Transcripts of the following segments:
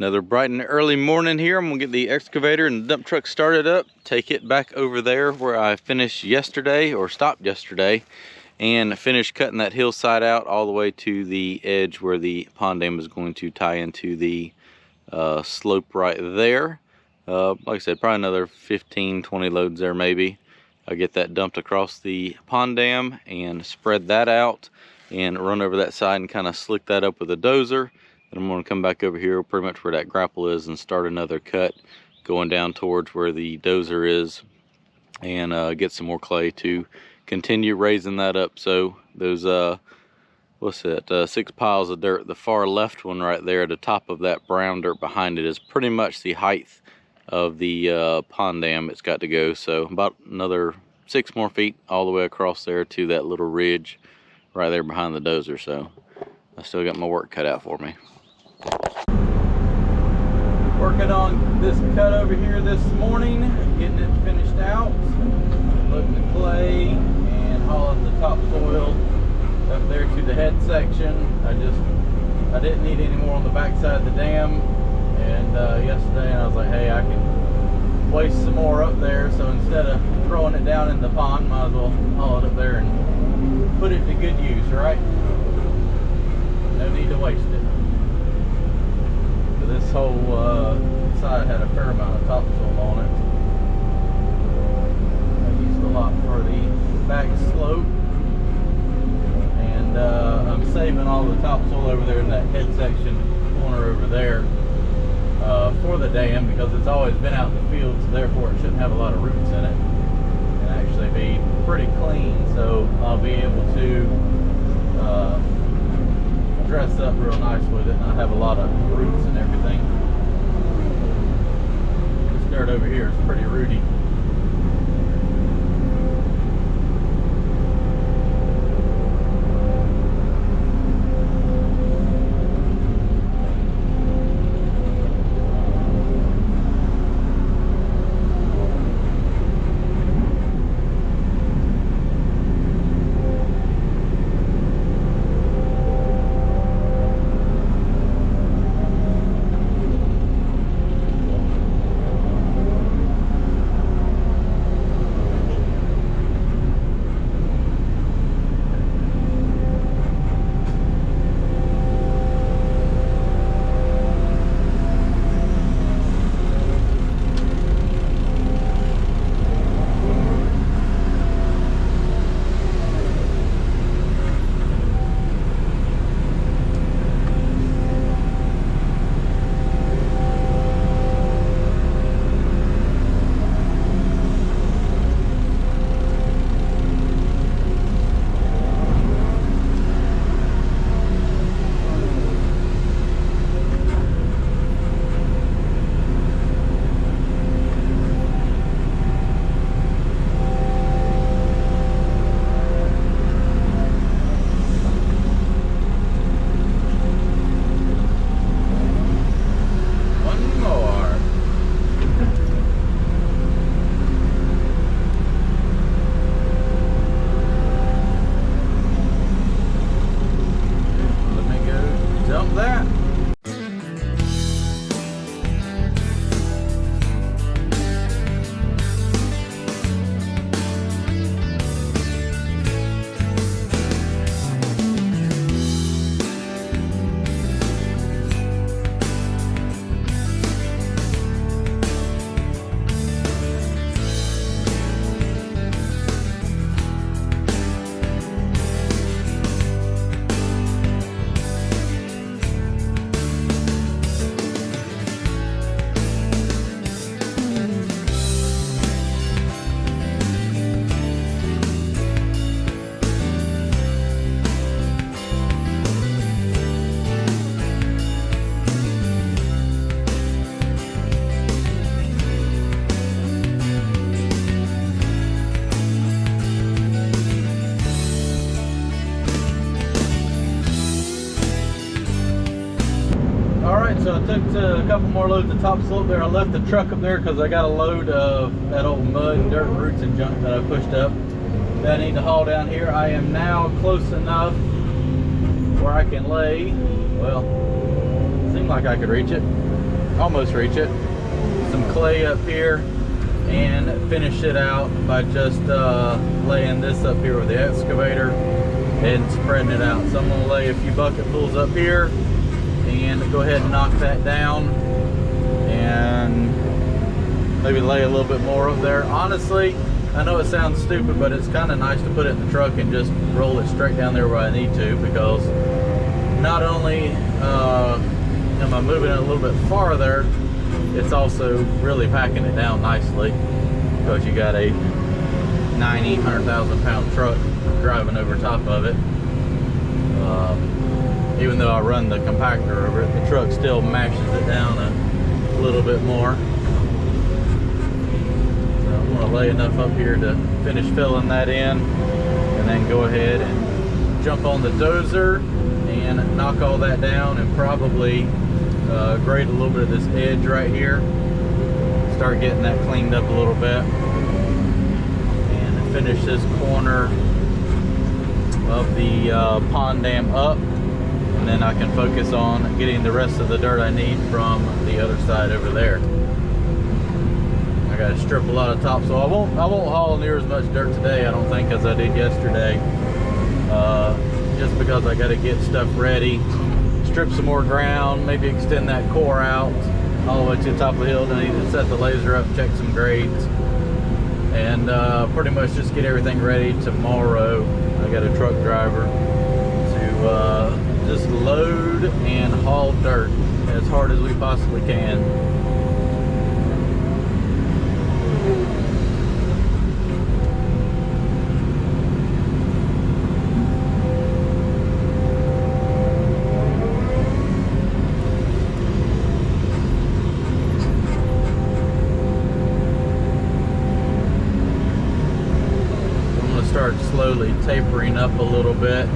Another bright and early morning here. I'm gonna get the excavator and the dump truck started up, take it back over there where I finished yesterday, or stopped yesterday, and finish cutting that hillside out all the way to the edge where the pond dam is going to tie into the slope right there. Like I said, probably another 15-20 loads there maybe. I'll get that dumped across the pond dam and spread that out and run over that side and kind of slick that up with a dozer. Then I'm going to come back over here pretty much where that grapple is and start another cut going down towards where the dozer is, and get some more clay to continue raising that up. So those what's that, 6 piles of dirt, the far left one right there, the top of that brown dirt behind it is pretty much the height of the pond dam it's got to go. So about another 6 more feet all the way across there to that little ridge right there behind the dozer. So I still got my work cut out for me. Working on this cut over here this morning, getting it finished out, loading the clay and hauling the topsoil up there to the head section. I didn't need any more on the back side of the dam, and yesterday I was like, hey, I can waste some more up there, so instead of throwing it down in the pond, might as well haul it up there and put it to good use, right? No need to waste it. But this whole side had a fair amount of topsoil on it. I used a lot for the back slope, and I'm saving all the topsoil over there in that head section corner over there for the dam, because it's always been out in the field, so therefore it shouldn't have a lot of roots in it and actually be pretty clean. So I'll be able to dress up real nice with it, and I have a lot of roots and everything. This dirt over here is pretty rooty. So I took a couple more loads of topsoil up there. I left the truck up there because I got a load of that old mud and dirt, roots and junk that I pushed up that I need to haul down here. I am now close enough where I can lay, well, it seemed like I could reach it, almost reach it. Some clay up here, and finish it out by just laying this up here with the excavator and spreading it out. So I'm gonna lay a few bucketfuls up here and go ahead and knock that down, and maybe lay a little bit more up there. Honestly, I know it sounds stupid, but it's kind of nice to put it in the truck and just roll it straight down there where I need to, because not only am I moving it a little bit farther, it's also really packing it down nicely, because you got a 100,000 pound truck driving over top of it. Even though I run the compactor over it, the truck still mashes it down a little bit more. So I'm going to lay enough up here to finish filling that in, and then go ahead and jump on the dozer and knock all that down, and probably grade a little bit of this edge right here, start getting that cleaned up a little bit, and finish this corner of the pond dam up, and then I can focus on getting the rest of the dirt I need from the other side over there. I got to strip a lot of topsoil. I won't haul near as much dirt today, I don't think, as I did yesterday, just because I got to get stuff ready, strip some more ground, maybe extend that core out all the way to the top of the hill. Then I need to set the laser up, check some grades, and pretty much just get everything ready tomorrow. I got a truck driver to just load and haul dirt as hard as we possibly can. Start slowly tapering up a little bit,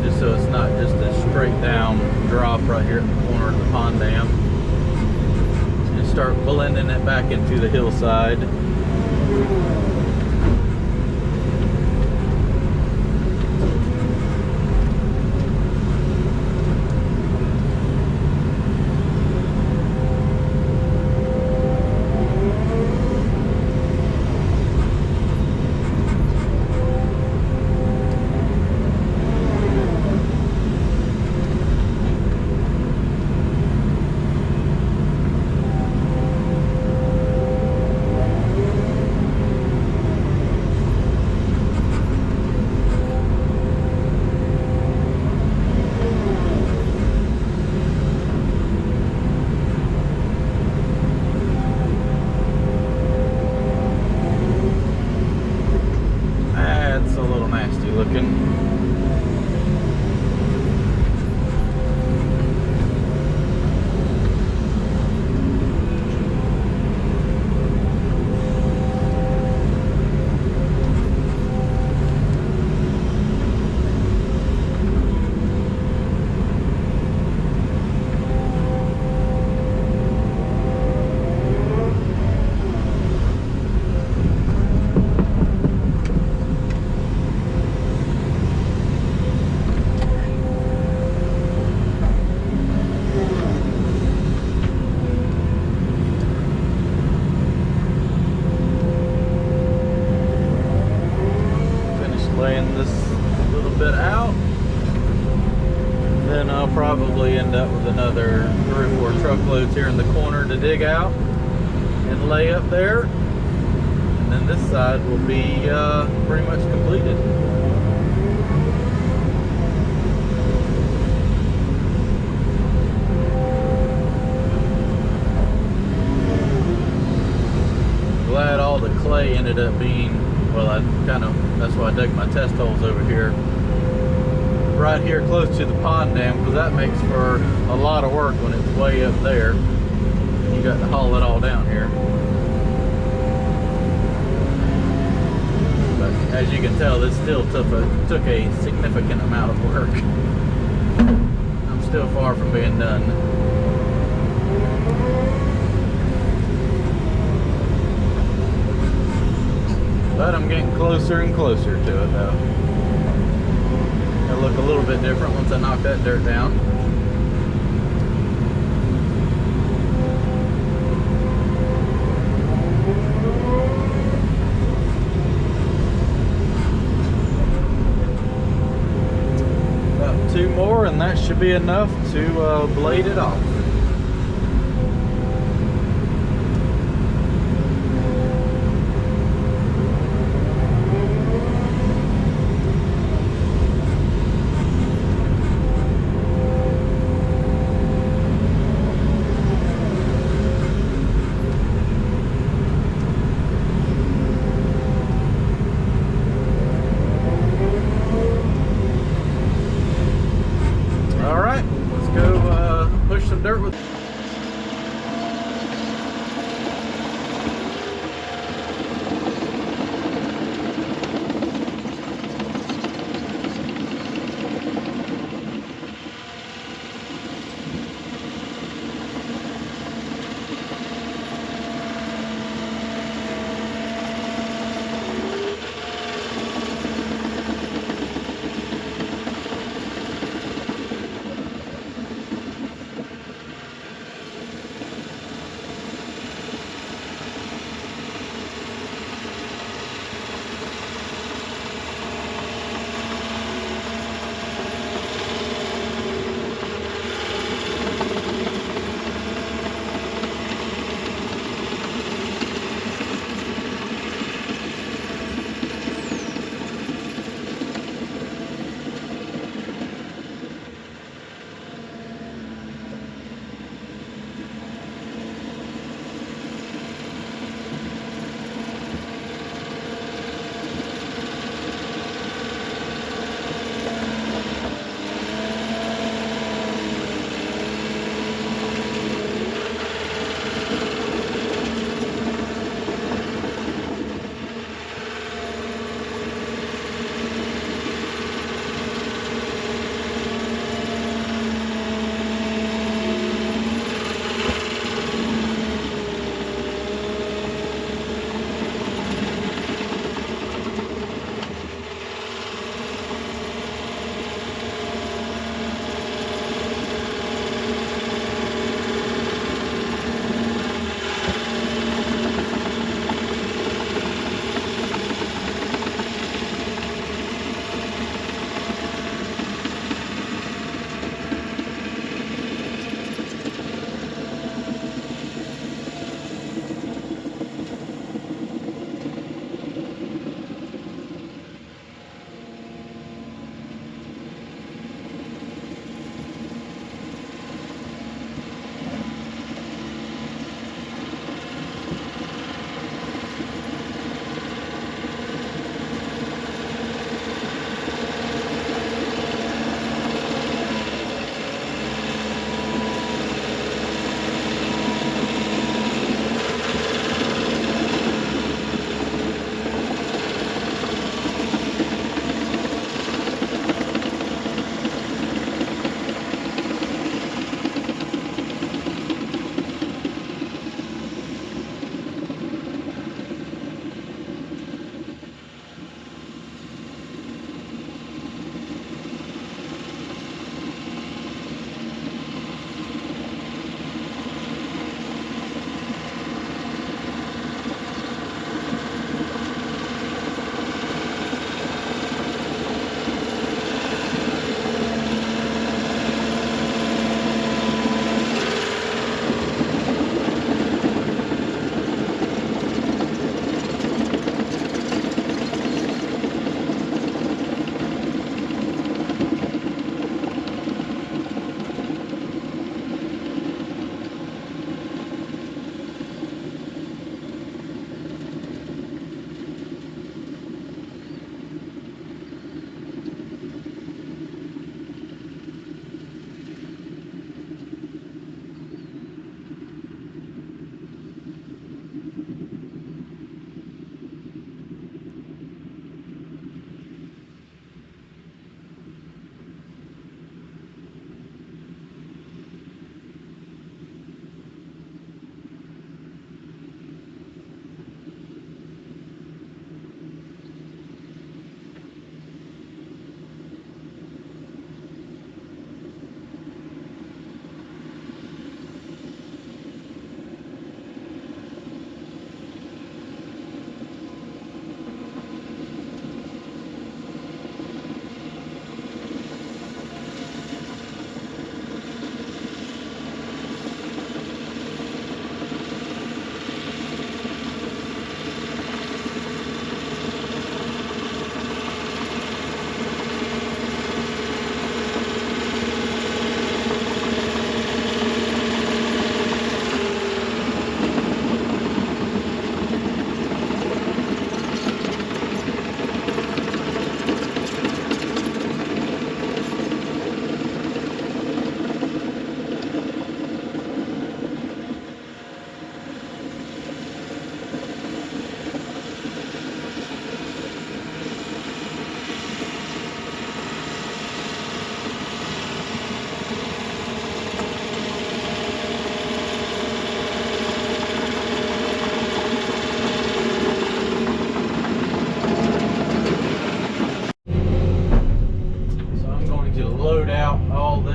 just so it's not just a straight down drop right here at the corner of the pond dam, and start blending it back into the hillside. Probably end up with another 3 or 4 truckloads here in the corner to dig out and lay up there, and then this side will be pretty much completed. Glad all the clay ended up being, well, that's why I dug my test holes over here, right here close to the pond dam, because that makes for a lot of work when it's way up there. You got to haul it all down here. But as you can tell, this still took a significant amount of work. I'm still far from being done. But I'm getting closer and closer to it though. It'll look a little bit different once I knock that dirt down. and that should be enough to blade it off. All right, let's go push some dirt with.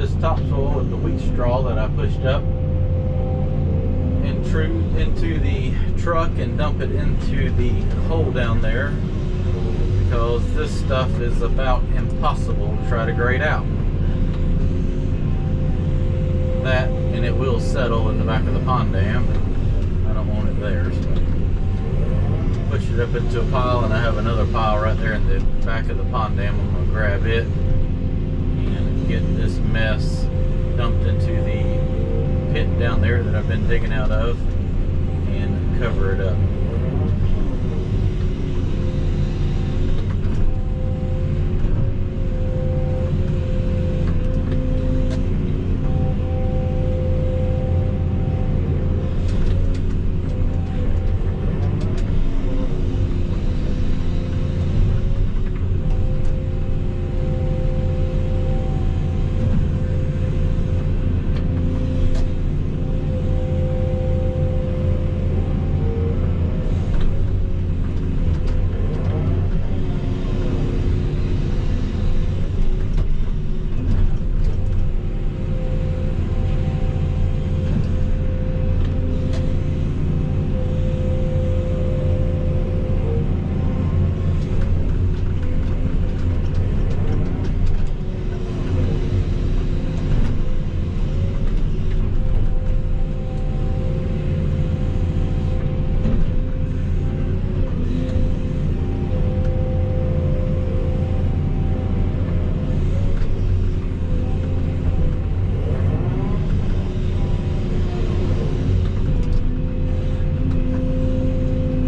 this topsoil with the wheat straw that I pushed up intrude into the truck and dump it into the hole down there, because this stuff is about impossible to try to grade out. That, and it will settle in the back of the pond dam. I don't want it there, so push it up into a pile, and I have another pile right there in the back of the pond dam. I'm going to grab it and get this mess dumped into the pit down there that I've been digging out of and cover it up.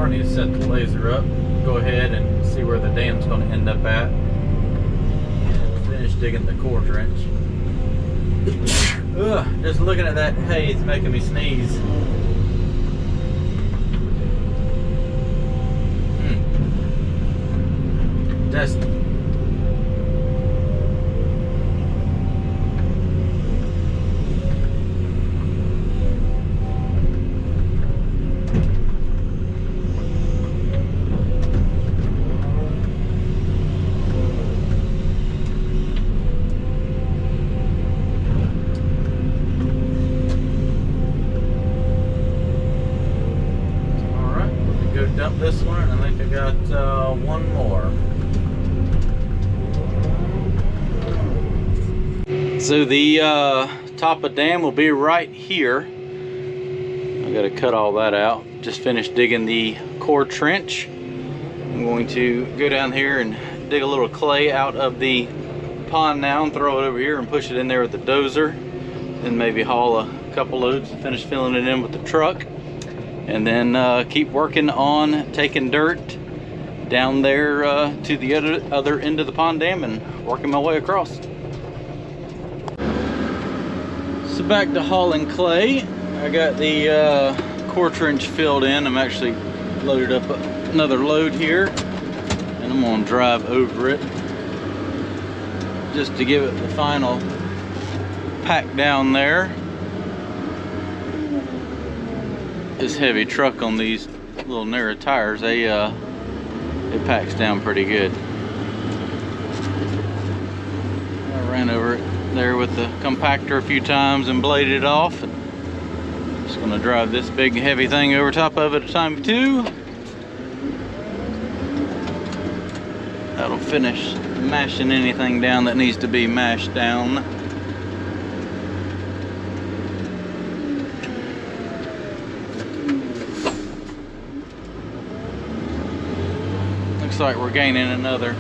Need to set the laser up, go ahead and see where the dam's going to end up at, and finish digging the core trench. Ugh, just looking at that hay, it's making me sneeze. That's dump this one, and I think I got one more. So the top of dam will be right here. I gotta cut all that out. Just finished digging the core trench. I'm going to go down here and dig a little clay out of the pond now and throw it over here and push it in there with the dozer. Then maybe haul a couple loads and finish filling it in with the truck. And then keep working on taking dirt down there to the other end of the pond dam and working my way across. So back to hauling clay. I got the core trench filled in. I'm actually loaded up another load here, and I'm gonna drive over it just to give it the final pack down there. This heavy truck on these little narrow tires, it packs down pretty good. I ran over it there with the compactor a few times and bladed it off. And just gonna drive this big heavy thing over top of it a time or two. That'll finish mashing anything down that needs to be mashed down. Looks like we're gaining another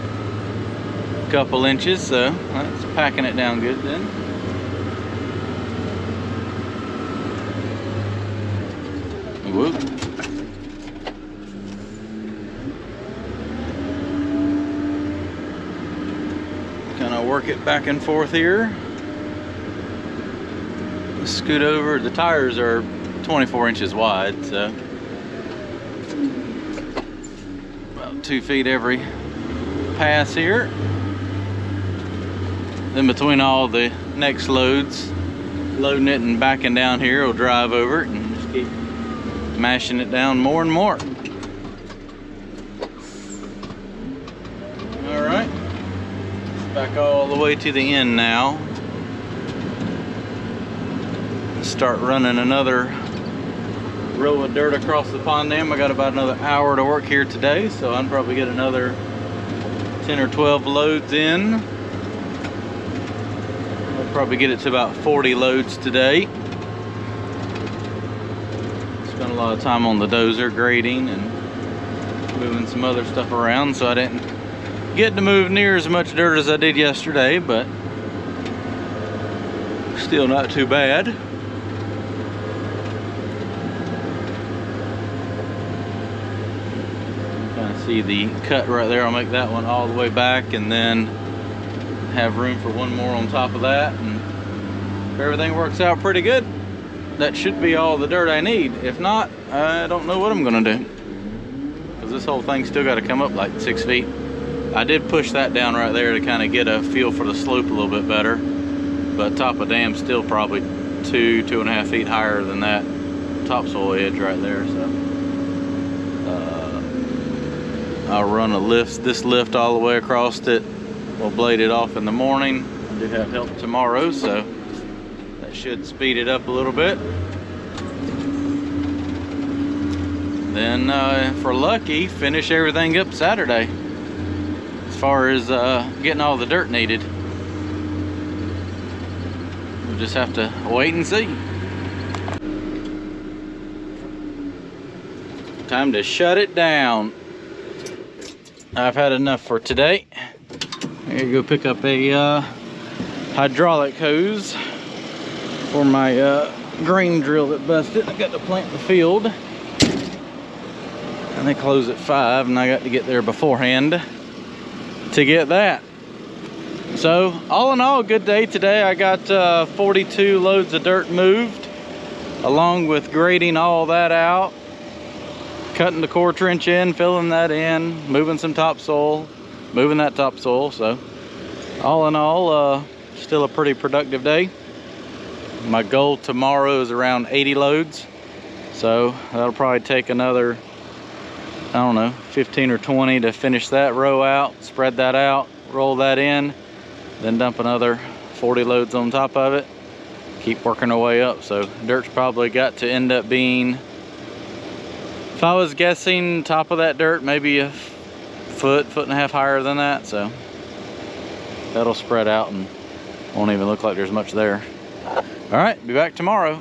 couple inches, so that's packing it down good then. Whoop. Kind of work it back and forth here. Scoot over. The tires are 24 inches wide, so 2 feet every pass here. Then between all the next loads, loading it and backing down here, we'll drive over it and just keep mashing it down more and more. All right, back all the way to the end now. start running another row of dirt across the pond dam. I got about another hour to work here today, so I'll probably get another 10 or 12 loads in. I'll probably get it to about 40 loads today. Spent a lot of time on the dozer grading and moving some other stuff around, so I didn't get to move near as much dirt as I did yesterday, but still not too bad. Kind of see the cut right there. I'll make that one all the way back and then have room for one more on top of that, and if everything works out pretty good, that should be all the dirt I need. If not, I don't know what I'm gonna do, because this whole thing's still got to come up like 6 feet. I did push that down right there to kind of get a feel for the slope a little bit better, but top of dam's still probably 2.5 feet higher than that topsoil edge right there. So I'll run this lift all the way across it. We'll blade it off in the morning. I do have help tomorrow, so that should speed it up a little bit. Then if we're lucky, finish everything up Saturday as far as getting all the dirt needed. We'll just have to wait and see. Time to shut it down. I've had enough for today. I'm gonna go pick up a hydraulic hose for my grain drill that busted. I got to plant the field, and they close at 5, and I got to get there beforehand to get that. So all in all, good day today. I got 42 loads of dirt moved, along with grading all that out, cutting the core trench in, filling that in, moving some topsoil, moving that topsoil. So all in all, still a pretty productive day. My goal tomorrow is around 80 loads, so that'll probably take another, I don't know, 15 or 20 to finish that row out, spread that out, roll that in, then dump another 40 loads on top of it, keep working our way up. So dirt's probably got to end up being, if I was guessing, top of that dirt maybe a foot and a half higher than that. So that'll spread out and won't even look like there's much there. All right, be back tomorrow.